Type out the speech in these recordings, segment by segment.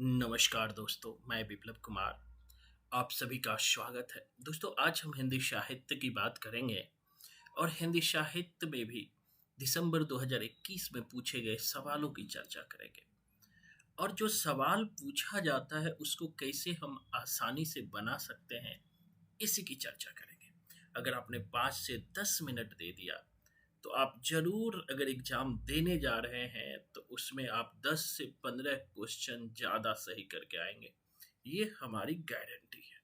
नमस्कार दोस्तों, मैं बिप्लब कुमार। आप सभी का स्वागत है। दोस्तों, आज हम हिंदी साहित्य की बात करेंगे और हिंदी साहित्य में भी दिसंबर 2021 में पूछे गए सवालों की चर्चा करेंगे। और जो सवाल पूछा जाता है उसको कैसे हम आसानी से बना सकते हैं, इसी की चर्चा करेंगे। अगर आपने 5 से 10 मिनट दे दिया तो आप ज़रूर, अगर एग्ज़ाम देने जा रहे हैं तो उसमें आप 10 से 15 क्वेश्चन ज़्यादा सही करके आएँगे। ये हमारी गारंटी है।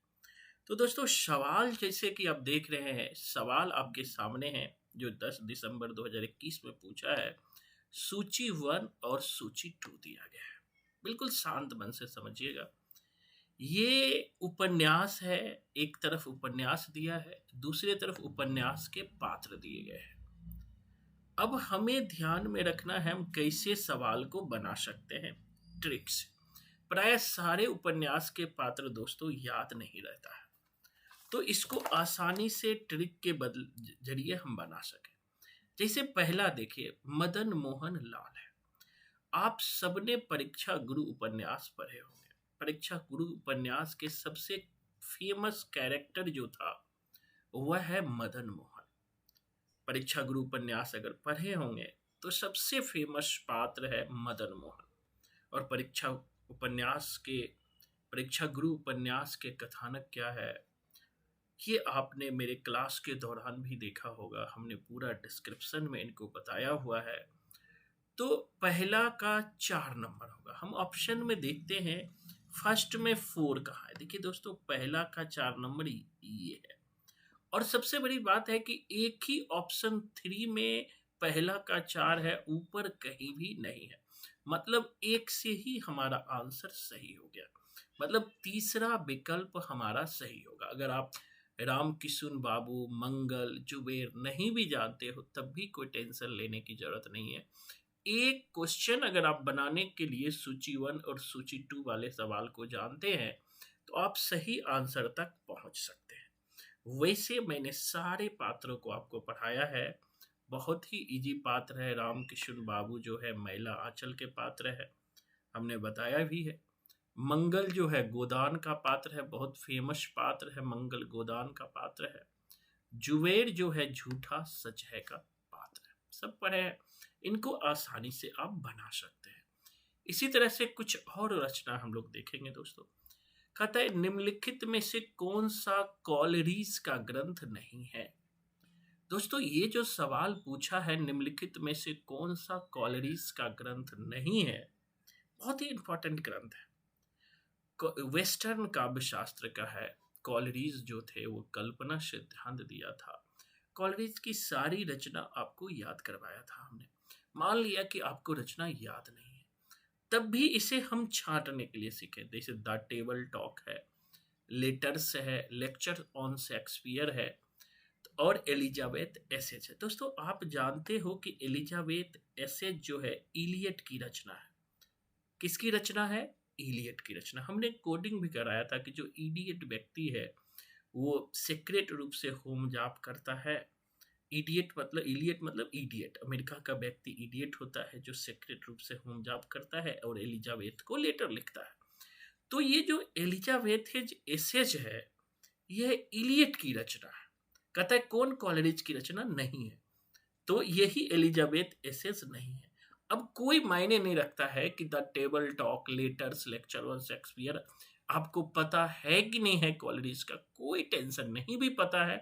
तो दोस्तों, सवाल जैसे कि आप देख रहे हैं, सवाल आपके सामने है जो 10 दिसंबर 2021 में पूछा है। सूची 1 और सूची 2 दिया गया है। बिल्कुल शांत मन से समझिएगा। ये उपन्यास है, एक तरफ उपन्यास दिया है, दूसरी तरफ उपन्यास के पात्र दिए गए हैं। अब हमें ध्यान में रखना है हम कैसे सवाल को बना सकते हैं, ट्रिक से। प्राय सारे उपन्यास के पात्र दोस्तों याद नहीं रहता है, तो इसको आसानी से ट्रिक के बदल जरिए हम बना सकें। जैसे पहला देखिए, मदन मोहन लाल है। आप सबने परीक्षा गुरु उपन्यास पढ़े होंगे। परीक्षा गुरु उपन्यास के सबसे फेमस कैरेक्टर जो था वह है मदन मोहन। परीक्षा गुरु उपन्यास अगर पढ़े होंगे तो सबसे फेमस पात्र है मदन मोहन। और परीक्षा गुरु उपन्यास के कथानक क्या है, ये आपने मेरे क्लास के दौरान भी देखा होगा। हमने पूरा डिस्क्रिप्शन में इनको बताया हुआ है। तो पहला का 4 नंबर होगा। हम ऑप्शन में देखते हैं, फर्स्ट में 4 कहाँ है। देखिए दोस्तों, पहला का 4 नंबर ये है। और सबसे बड़ी बात है कि एक ही ऑप्शन 3 में पहला का 4 है, ऊपर कहीं भी नहीं है। मतलब एक से ही हमारा आंसर सही हो गया। मतलब तीसरा विकल्प हमारा सही होगा। अगर आप राम किशुन बाबू, मंगल, जुबेर नहीं भी जानते हो तब भी कोई टेंशन लेने की जरूरत नहीं है। एक क्वेश्चन अगर आप बनाने के लिए सूची 1 और सूची 2 वाले सवाल को जानते हैं तो आप सही आंसर तक पहुंच सकते हैं। वैसे मैंने सारे पात्रों को आपको पढ़ाया है। बहुत ही इजी पात्र है। राम किशुन बाबू जो है मैला आंचल के पात्र है, हमने बताया भी है। मंगल जो है गोदान का पात्र है, बहुत फेमस पात्र है, मंगल गोदान का पात्र है। जुबेर जो है झूठा सच है का पात्र है। सब पढ़े हैं, इनको आसानी से आप बना सकते हैं। इसी तरह से कुछ और रचना हम लोग देखेंगे दोस्तों। कहता है, निम्नलिखित में से कौन सा कॉलरीज का ग्रंथ नहीं है। दोस्तों, ये जो सवाल पूछा है, निम्नलिखित में से कौन सा कॉलरीज का ग्रंथ नहीं है, बहुत ही इंपॉर्टेंट ग्रंथ है। वेस्टर्न काव्य शास्त्र का है। कॉलरीज जो थे वो कल्पना सिद्धांत दिया था। कॉलरीज की सारी रचना आपको याद करवाया था हमने। मान लिया कि आपको रचना याद नहीं है, तब भी इसे हम छांटने के लिए सीखे। जैसे द टेबल टॉक है, लेटर्स है, लेक्चर ऑन शेक्सपियर है, और एलिजाबेथ एसेज है। दोस्तों, आप जानते हो कि एलिजाबेथ एसेज जो है इलियट की रचना है। किसकी रचना है? इलियट की रचना। हमने कोडिंग भी कराया था कि जो इडियट व्यक्ति है वो सीक्रेट रूप से होम जॉब करता है। इलियट मतलब इडियट। अमेरिका का व्यक्ति इडियट होता है जो सीक्रेट रूप से होम जॉब करता है और एलिजाबेथ को लेटर लिखता है। तो ये जो एलिजाबेथ एसेज है, यह इलियट की रचना है। कहता है कौन कॉलेरिज की रचना नहीं है, तो यही एलिजाबेथ एसेज नहीं है। अब कोई मायने नहीं रखता है कि the table talk, letters, lecture on Shakespeare आपको पता है कि नहीं है कॉलेरिज का, कोई टेंशन नहीं। भी पता है,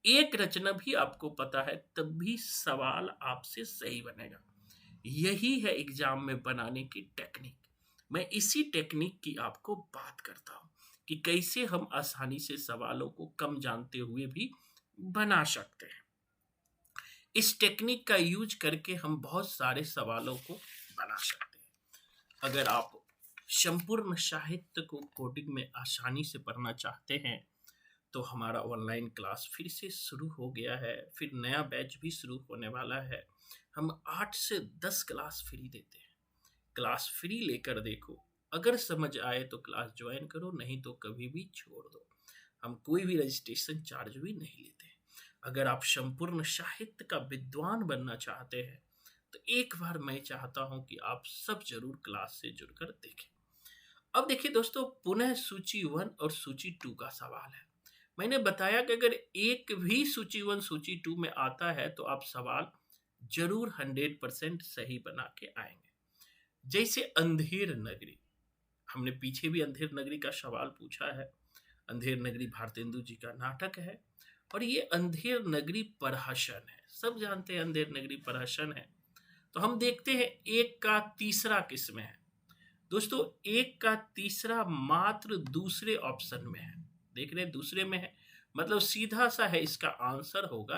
एक रचना भी आपको पता है, तब भी सवाल आपसे सही बनेगा। यही है एग्जाम में बनाने की टेक्निक। मैं इसी टेक्निक की आपको बात करता हूं कि कैसे हम आसानी से सवालों को कम जानते हुए भी बना सकते हैं। इस टेक्निक का यूज करके हम बहुत सारे सवालों को बना सकते हैं। अगर आप संपूर्ण साहित्य को कोडिंग में आसानी से पढ़ना चाहते हैं तो हमारा ऑनलाइन क्लास फिर से शुरू हो गया है। फिर नया बैच भी शुरू होने वाला है। हम 8 से 10 क्लास फ्री देते हैं। क्लास फ्री लेकर देखो, अगर समझ आए तो क्लास ज्वाइन करो, नहीं तो कभी भी छोड़ दो। हम कोई भी रजिस्ट्रेशन चार्ज भी नहीं लेते। अगर आप संपूर्ण साहित्य का विद्वान बनना चाहते हैं तो एक बार मैं चाहता हूं कि आप सब जरूर क्लास से जुड़कर देखें। अब देखिए दोस्तों, पुनः सूची 1 और सूची 2 का सवाल है। मैंने बताया कि अगर एक भी सूची 1 सूची 2 में आता है तो आप सवाल जरूर 100% सही बना के आएंगे। जैसे अंधेर नगरी, हमने पीछे भी अंधेर नगरी का सवाल पूछा है। अंधेर नगरी भारतेंदु जी का नाटक है और ये अंधेर नगरी प्रहसन है। सब जानते हैं अंधेर नगरी प्रहसन है। तो हम देखते हैं एक का तीसरा किस में है। दोस्तों, एक का तीसरा मात्र दूसरे ऑप्शन में है। देख रहे हैं, दूसरे में है, मतलब सीधा सा है, इसका आंसर होगा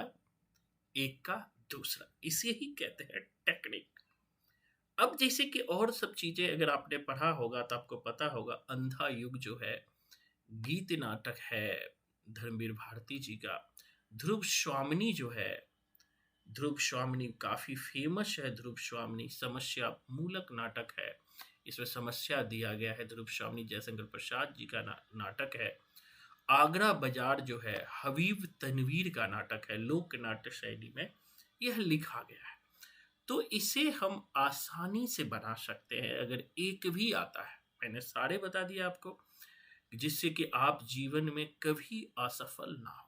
एक का दूसरा। इसे ही कहते हैं टेक्निक। अब जैसे कि और सब चीजें अगर आपने पढ़ा होगा तो आपको पता होगा, अंधा युग जो है गीत नाटक है धर्मवीर भारती जी का। ध्रुव स्वामिनी जो है, ध्रुव स्वामिनी काफी फेमस है। ध्रुव स्वामिनी समस्या मूलक नाटक है। इसमें समस्या दिया गया है। ध्रुव स्वामिनी जयशंकर प्रसाद जी का नाटक है। आगरा बाजार जो है हबीब तनवीर का नाटक है। लोक नाट्य शैली में यह लिखा गया है। तो इसे हम आसानी से बना सकते हैं अगर एक भी आता है। मैंने सारे बता दिए आपको, जिससे कि आप जीवन में कभी असफल ना हो।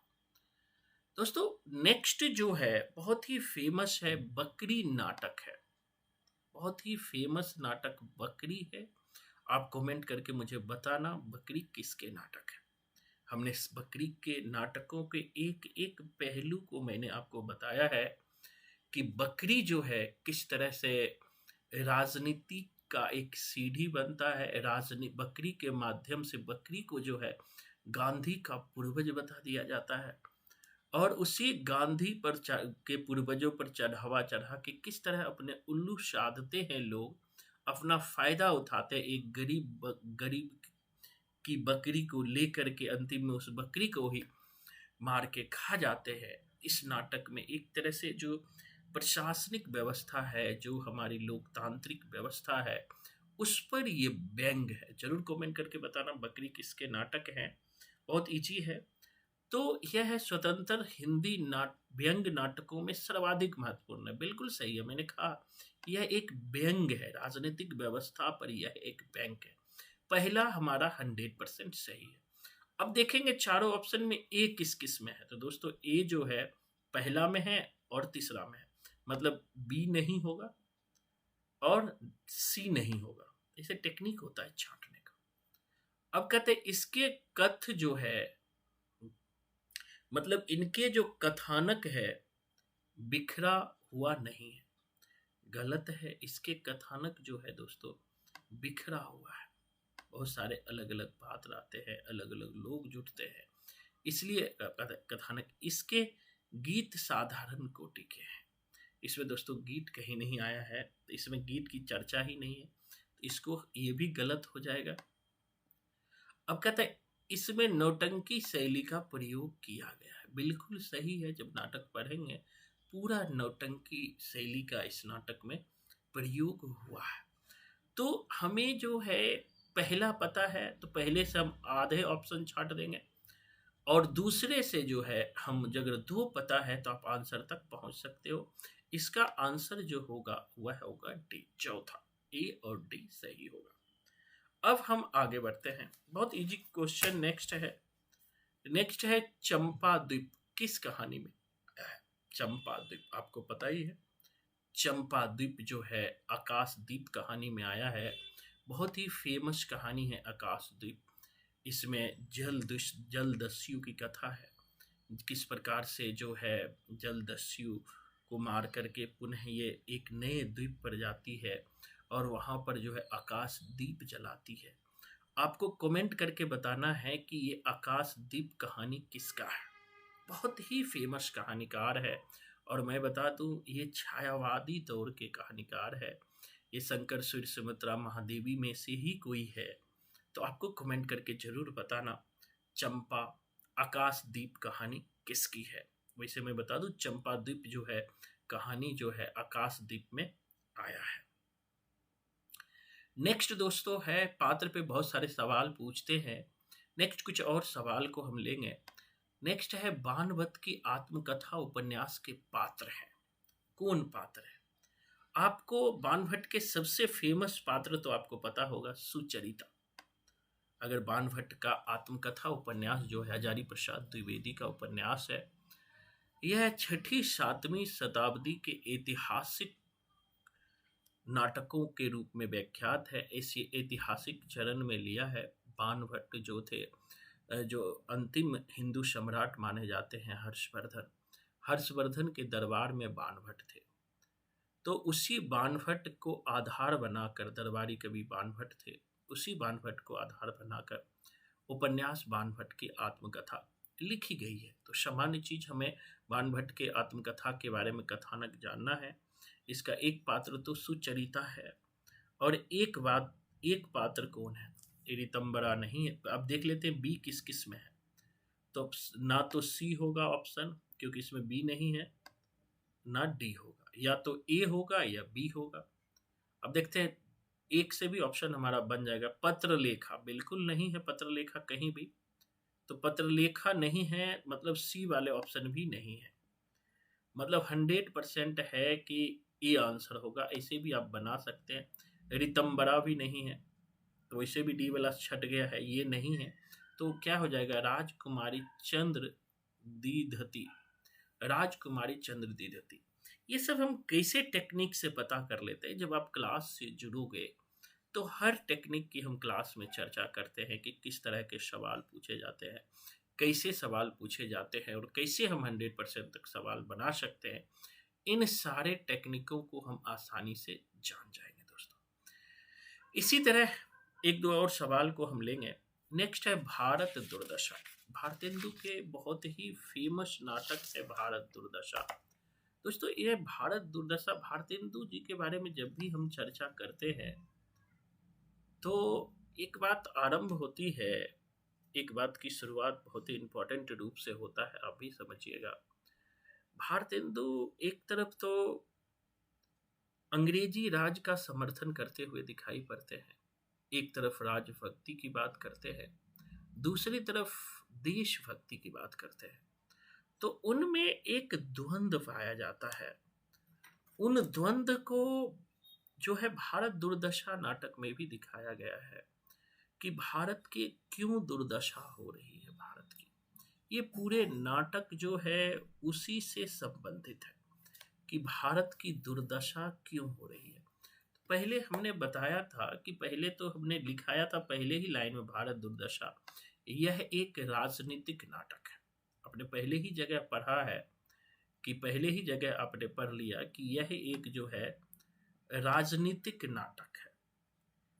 दोस्तों, नेक्स्ट जो है बहुत ही फेमस है, बकरी नाटक है। बहुत ही फेमस नाटक बकरी है। आप कमेंट करके मुझे बताना बकरी किसके नाटक है। हमने इस बकरी के नाटकों के एक एक पहलू को मैंने आपको बताया है कि बकरी जो है किस तरह से राजनीति का एक सीढ़ी बनता है। राजनीति बकरी के माध्यम से बकरी को जो है गांधी का पूर्वज बता दिया जाता है और उसी गांधी पर के पूर्वजों पर चढ़ावा चढ़ा के किस तरह अपने उल्लू साधते हैं लोग, अपना फायदा उठाते हैं। एक गरीब की बकरी को लेकर के अंतिम में उस बकरी को ही मार के खा जाते हैं। इस नाटक में एक तरह से जो प्रशासनिक व्यवस्था है, जो हमारी लोकतांत्रिक व्यवस्था है, उस पर ये व्यंग है। जरूर कमेंट करके बताना बकरी किसके नाटक हैं। बहुत इजी है। तो यह है स्वतंत्र हिंदी व्यंग नाटकों में सर्वाधिक महत्वपूर्ण है। बिल्कुल सही है, मैंने कहा यह एक व्यंग है। राजनीतिक व्यवस्था पर यह एक व्यंग है। पहला हमारा 100% सही है। अब देखेंगे चारों ऑप्शन में ए किस किस में है। तो दोस्तों, ए जो है पहला में है और तीसरा में है, मतलब बी नहीं होगा और सी नहीं होगा। इसे टेक्निक होता है छांटने का। अब कहते हैं इसके कथ जो है, मतलब इनके जो कथानक है बिखरा हुआ नहीं है। गलत है। इसके कथानक जो है दोस्तों बिखरा हुआ है। बहुत सारे अलग अलग पात्र आते हैं, अलग अलग लोग जुटते हैं, इसलिए कथानक। इसके गीत साधारण कोटि के हैं। इसमें दोस्तों गीत कहीं नहीं आया है, तो इसमें गीत की चर्चा ही नहीं है, तो इसको ये भी गलत हो जाएगा। अब कहते हैं इसमें नौटंकी शैली का प्रयोग किया गया है। बिल्कुल सही है। जब नाटक पढ़ेंगे पूरा नौटंकी शैली का इस नाटक में प्रयोग हुआ है। तो हमें जो है पहला पता है तो पहले से हम आधे ऑप्शन छांट देंगे और दूसरे से जो है हम अगर दो पता है तो आप आंसर तक पहुंच सकते हो। इसका आंसर जो होगा वह होगा डी, चौथा। ए और डी सही होगा। अब हम आगे बढ़ते हैं। बहुत इजी क्वेश्चन नेक्स्ट है। नेक्स्ट है चंपा द्वीप किस कहानी में है। चंपा द्वीप आपको पता ही है। चंपा द्वीप जो है आकाशदीप कहानी में आया है। बहुत ही फेमस कहानी है आकाशदीप। इसमें जलदस्यु की कथा है। किस प्रकार से जो है जलदस्यु को मार करके पुनः ये एक नए द्वीप पर जाती है और वहाँ पर जो है आकाशदीप जलाती है। आपको कमेंट करके बताना है कि ये आकाशदीप कहानी किसका है। बहुत ही फेमस कहानीकार है और मैं बता दूं ये छायावादी दौर के कहानीकार है। ये शंकर सूर्य सुमित्रा महादेवी में से ही कोई है। तो आपको कमेंट करके जरूर बताना चंपा आकाशदीप कहानी किसकी है। वैसे मैं बता दूं चंपाद्वीप जो है कहानी जो है आकाशदीप में आया है। नेक्स्ट दोस्तों है पात्र पे बहुत सारे सवाल पूछते हैं। नेक्स्ट कुछ और सवाल को हम लेंगे। नेक्स्ट है बाणभट्ट की आत्मकथा उपन्यास के पात्र हैं। कौन पात्र है। आपको बाणभट्ट के सबसे फेमस पात्र तो आपको पता होगा सुचरिता। अगर बाणभट्ट का आत्मकथा उपन्यास जो है हजारी प्रसाद द्विवेदी का उपन्यास है, यह छठी सातवीं शताब्दी के ऐतिहासिक नाटकों के रूप में व्याख्यात है। इसी ऐतिहासिक चरण में लिया है। बाणभट्ट जो थे, जो अंतिम हिंदू सम्राट माने जाते हैं, हर्षवर्धन, हर्षवर्धन के दरबार में बाणभट्ट थे। तो उसी बाणभट्ट को आधार बनाकर, दरबारी कवि बाणभट्ट थे, उसी बाणभट्ट को आधार बनाकर उपन्यास बाणभट्ट की आत्मकथा लिखी गई है। तो सामान्य चीज हमें बाणभट्ट के आत्मकथा के बारे में कथानक जानना है। इसका एक पात्र तो सुचरिता है, और एक पात्र कौन है? ऋतंबरा नहीं है। अब देख लेते हैं बी किस किस में है। तो ना तो सी होगा ऑप्शन, क्योंकि इसमें बी नहीं है, ना डी होगा, या तो ए होगा या बी होगा। अब देखते हैं, एक से भी ऑप्शन हमारा बन जाएगा। पत्रलेखा बिल्कुल नहीं है, पत्रलेखा कहीं भी। तो पत्रलेखा नहीं है, मतलब सी वाले ऑप्शन भी नहीं है। मतलब 100% है कि ए आंसर होगा। ऐसे भी आप बना सकते हैं। रितंबरा भी नहीं है, तो इसे भी डी वाला छट गया है, ये नहीं है। तो क्या हो जाएगा? राजकुमारी चंद्र दीधति, राजकुमारी चंद्र दीधति। ये सब हम कैसे टेक्निक से पता कर लेते हैं? जब आप क्लास से जुड़ोगे तो हर टेक्निक की हम क्लास में चर्चा करते हैं कि किस तरह के सवाल पूछे जाते हैं, कैसे सवाल पूछे जाते हैं, और कैसे हम 100% तक सवाल बना सकते हैं। इन सारे टेक्निकों को हम आसानी से जान जाएंगे दोस्तों। इसी तरह एक दो और सवाल को हम लेंगे। नेक्स्ट है भारत दुर्दशा। भारतेंदु के बहुत ही फेमस नाटक है भारत दुर्दशा। दोस्तों, ये भारत दुर्दशा, भारतेंदु जी के बारे में जब भी हम चर्चा करते हैं तो एक बात आरंभ होती है, एक बात की शुरुआत बहुत ही इंपॉर्टेंट रूप से होता है, आप भी समझिएगा। भारतेंदु एक तरफ तो अंग्रेजी राज का समर्थन करते हुए दिखाई पड़ते हैं, एक तरफ राजभक्ति की बात करते हैं, दूसरी तरफ देशभक्ति की बात करते हैं। तो उनमें एक द्वंद्व पाया जाता है। उन द्वंद्व को जो है भारत दुर्दशा नाटक में भी दिखाया गया है कि भारत की क्यों दुर्दशा हो रही है भारत की। ये पूरे नाटक जो है उसी से संबंधित है कि भारत की दुर्दशा क्यों हो रही है। पहले हमने बताया था कि पहले तो हमने लिखाया था पहले ही लाइन में, भारत दुर्दशा यह एक राजनीतिक नाटक है। आपने पहले ही जगह पढ़ा है कि पहले ही जगह आपने पढ़ लिया कि यह एक जो है राजनीतिक नाटक है।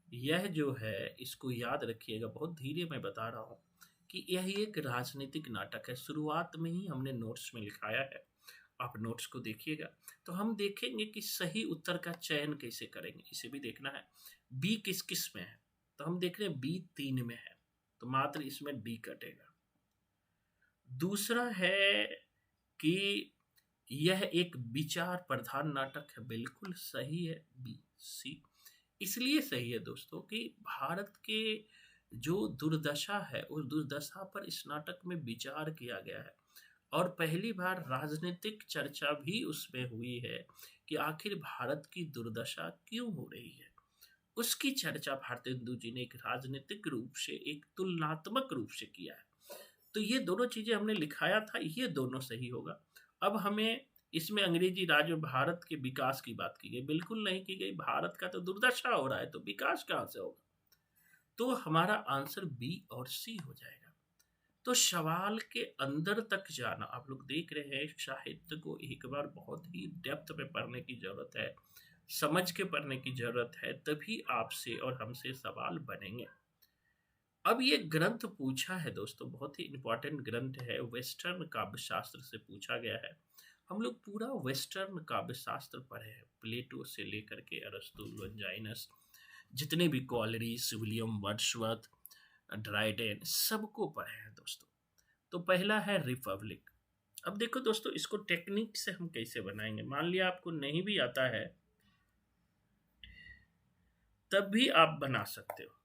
यह जो है, इसको याद रखिएगा, बहुत धीरे मैं बता रहा हूं कि यह एक राजनीतिक नाटक है। शुरुआत में ही हमने नोट्स में लिखाया है, आप नोट्स को देखिएगा। तो हम देखेंगे कि सही उत्तर का चयन कैसे करेंगे, इसे भी देखना है। बी किस किस में है? तो हम देख रहे हैं बी 3 में है, तो मात्र इसमें डी कटेगा। दूसरा है कि यह एक विचार प्रधान नाटक है, बिल्कुल सही है, बी सी। इसलिए सही है दोस्तों कि भारत के जो दुर्दशा है उस दुर्दशा पर इस नाटक में विचार किया गया है, और पहली बार राजनीतिक चर्चा भी उसमें हुई है कि आखिर भारत की दुर्दशा क्यों हो रही है। उसकी चर्चा भारतेंदु जी ने एक राजनीतिक रूप से, एक तुलनात्मक रूप से किया है। तो ये दोनों चीजें हमने लिखाया था, ये दोनों सही होगा। अब हमें इसमें अंग्रेजी राज और भारत के विकास की बात की गई, बिल्कुल नहीं की गई। भारत का तो दुर्दशा हो रहा है, तो विकास कहां से होगा? तो हमारा आंसर बी और सी हो जाएगा। तो सवाल के अंदर तक जाना, आप लोग देख रहे हैं, साहित्य को एक बार बहुत ही डेप्थ में पढ़ने की जरूरत है, समझ के पढ़ने की जरूरत है, तभी आपसे और हमसे सवाल बनेंगे। अब ये ग्रंथ पूछा है दोस्तों, बहुत ही इंपॉर्टेंट ग्रंथ है, वेस्टर्न काव्य शास्त्र से पूछा गया है। हम लोग पूरा वेस्टर्न काव्य शास्त्र पढ़े हैं, प्लेटो से लेकर के अरस्तु, लॉन्जाइनस, जितने भी कॉलरिस, विलियम वर्ड्सवर्थ, ड्राइडेन, सबको पढ़े हैं दोस्तों। तो पहला है रिपब्लिक। अब देखो दोस्तों, इसको टेक्निक से हम कैसे बनाएंगे। मान लिया आपको नहीं भी आता है, तब भी आप बना सकते हो।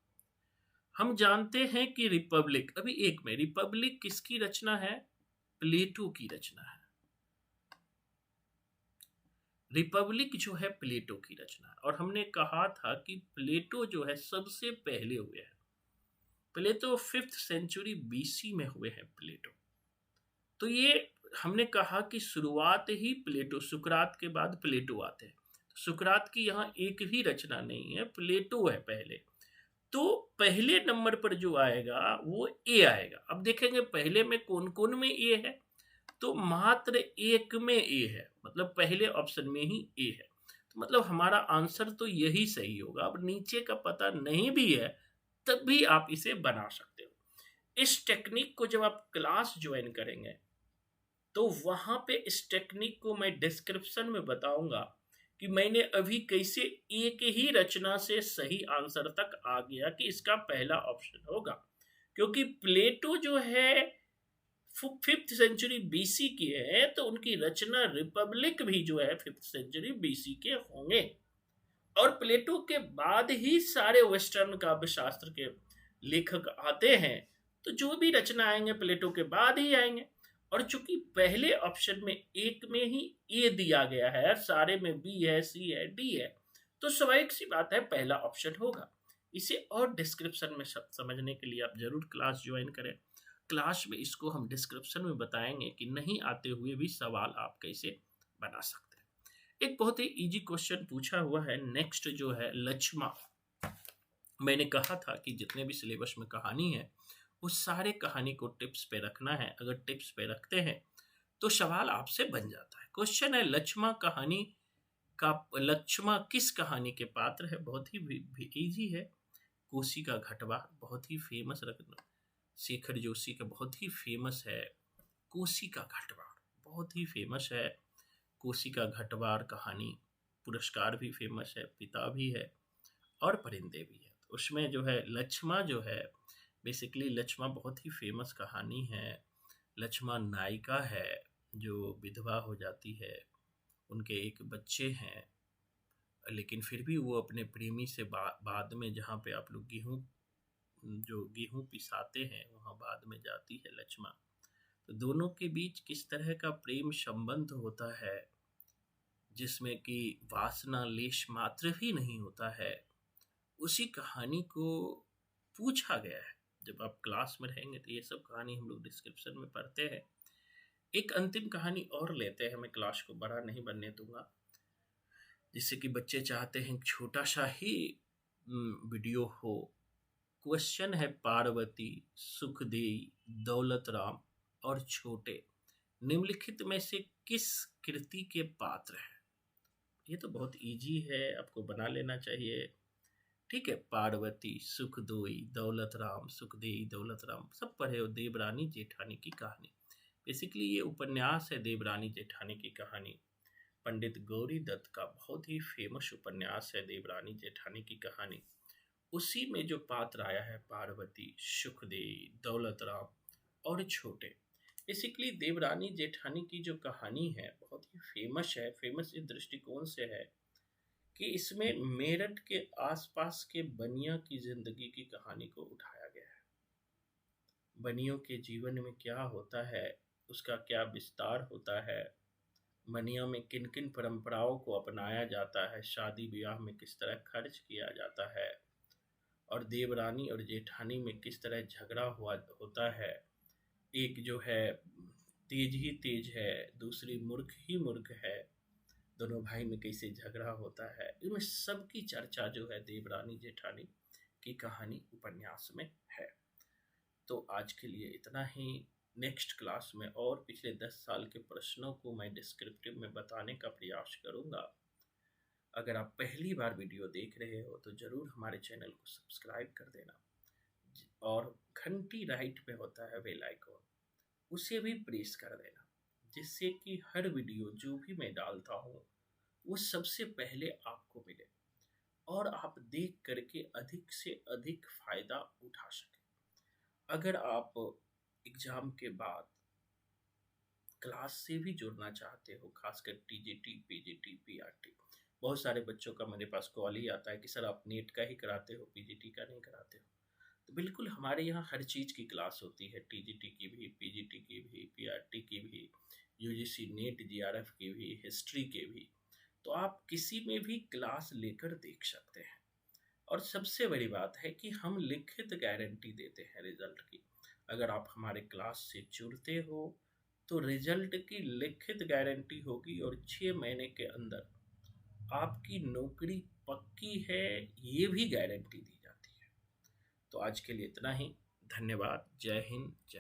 हम जानते हैं कि रिपब्लिक, अभी एक में, रिपब्लिक किसकी रचना है? प्लेटो की रचना है। रिपब्लिक जो है प्लेटो की रचना है, और हमने कहा था कि प्लेटो जो है सबसे पहले हुए हैं। प्लेटो 5th सेंचुरी बीसी में हुए हैं प्लेटो। तो ये हमने कहा कि शुरुआत ही प्लेटो, सुकरात के बाद प्लेटो आते हैं। सुकरात की यहाँ एक भी रचना नहीं है, प्लेटो है पहले। तो पहले नंबर पर जो आएगा वो ए आएगा। अब देखेंगे पहले में कौन कौन में ए है, तो मात्र एक में ए है, मतलब पहले ऑप्शन में ही ए है। तो मतलब हमारा आंसर तो यही सही होगा। अब नीचे का पता नहीं भी है तब भी आप इसे बना सकते हो। इस टेक्निक को जब आप क्लास ज्वाइन करेंगे तो वहां पे इस टेक्निक को मैं डिस्क्रिप्शन में बताऊंगा कि मैंने अभी कैसे एक ही रचना से सही आंसर तक आ गया कि इसका पहला ऑप्शन होगा। क्योंकि प्लेटो जो है 5th सेंचुरी बीसी की है, तो उनकी रचना रिपब्लिक भी जो है 5th सेंचुरी बीसी के होंगे। और प्लेटो के बाद ही सारे वेस्टर्न काव्य शास्त्र के लेखक आते हैं, तो जो भी रचना आएंगे प्लेटो के बाद ही आएंगे। और चूंकि पहले ऑप्शन में एक में ही ए दिया गया है, सारे में बी है, सी है, डी है, तो स्वाभाविक सी बात है पहला ऑप्शन होगा। इसे और डिस्क्रिप्शन में समझने के लिए आप जरूर क्लास ज्वाइन करें। क्लास में इसको हम डिस्क्रिप्शन में बताएंगे कि नहीं आते हुए भी सवाल आप कैसे बना सकते हैं। एक बहुत ही इजी क्वेश्चन पूछा हुआ है नेक्स्ट, जो है लक्ष्मा। मैंने कहा था कि जितने भी सिलेबस में कहानी है उस सारे कहानी को टिप्स पे रखना है। अगर टिप्स पे रखते हैं तो सवाल आपसे बन जाता है। क्वेश्चन है लक्ष्मा कहानी का, लक्ष्मा किस कहानी के पात्र है? बहुत ही इजी है। कोसी का घटवार, बहुत ही फेमस रखना, शेखर जोशी का बहुत ही फेमस है कोसी का घटवार, बहुत ही फेमस है कोसी का घटवार कहानी। पुरस्कार भी फेमस है, पिता भी है और परिंदे भी है। तो उसमें जो है लक्ष्मा जो है, बेसिकली लक्ष्मा बहुत ही फेमस कहानी है। लक्ष्मा नायिका है जो विधवा हो जाती है, उनके एक बच्चे हैं, लेकिन फिर भी वो अपने प्रेमी से बाद में, जहाँ पे आप लोग गेहूं पिसाते हैं वहाँ बाद में जाती है लक्ष्मा। तो दोनों के बीच किस तरह का प्रेम संबंध होता है जिसमें कि वासना लेश मात्र भी नहीं होता है, उसी कहानी को पूछा गया है। जब आप क्लास में रहेंगे तो ये सब कहानी हम लोग डिस्क्रिप्शन में पढ़ते हैं। एक अंतिम कहानी और लेते हैं, मैं क्लास को बड़ा नहीं बनने दूंगा, जिससे कि बच्चे चाहते हैं छोटा सा ही वीडियो हो। क्वेश्चन है पार्वती, सुखदेई, दौलत राम और छोटे निम्नलिखित में से किस कृति के पात्र हैं? ये तो बहुत इजी है, आपको बना लेना चाहिए। ठीक है, पार्वती, सुखदोई, दौलत राम, सुखदेई, दौलत राम, सब पढ़े हो। देवरानी जेठानी की कहानी, बेसिकली ये उपन्यास है देवरानी जेठानी की कहानी। पंडित गौरी दत्त का बहुत ही फेमस उपन्यास है देवरानी जेठानी की कहानी। उसी में जो पात्र आया है पार्वती, सुखदेई, दौलत राम और छोटे। बेसिकली देवरानी जेठानी की जो कहानी है बहुत ही फेमस है। फेमस इस दृष्टिकोण से है कि इसमें मेरठ के आसपास के बनिया की जिंदगी की कहानी को उठाया गया है। बनियों के जीवन में क्या होता है, उसका क्या विस्तार होता है, बनिया में किन किन परंपराओं को अपनाया जाता है, शादी ब्याह में किस तरह खर्च किया जाता है, और देवरानी और जेठानी में किस तरह झगड़ा होता है। एक जो है तेज ही तेज है, दूसरी मूर्ख ही मूर्ख है, दोनों भाई में कैसे झगड़ा होता है, इनमें सबकी चर्चा जो है देवरानी जेठानी की कहानी उपन्यास में है। तो आज के लिए इतना ही। नेक्स्ट क्लास में और पिछले 10 साल के प्रश्नों को मैं डिस्क्रिप्टिव में बताने का प्रयास करूंगा। अगर आप पहली बार वीडियो देख रहे हो तो जरूर हमारे चैनल को सब्सक्राइब कर देना, और घंटी राइट पे होता है बेल आइकॉन, उसे भी प्रेस कर देना, जिससे कि हर वीडियो जो भी मैं डालता हूँ वो सबसे पहले आपको मिले और आप देख करके अधिक से अधिक फायदा उठा सकें। अगर आप एग्जाम के बाद क्लास से भी जुड़ना चाहते हो, खासकर टीजीटी, पीजीटी, पीआरटी, बहुत सारे बच्चों का मेरे पास कॉल ही आता है कि सर आप नेट का ही कराते हो, पीजीटी का नहीं कराते हो। तो बिल्कुल हमारे यहाँ हर चीज़ की क्लास होती है, टीजीटी की भी, पीजीटी की भी, पीआरटी की भी, यूजीसी नेट जीआरएफ की भी, हिस्ट्री के भी। तो आप किसी में भी क्लास लेकर देख सकते हैं। और सबसे बड़ी बात है कि हम लिखित गारंटी देते हैं रिजल्ट की। अगर आप हमारे क्लास से जुड़ते हो तो रिजल्ट की लिखित गारंटी होगी और 6 महीने के अंदर आपकी नौकरी पक्की है, ये भी गारंटी दी जाती है। तो आज के लिए इतना ही। धन्यवाद। जय हिंद। जय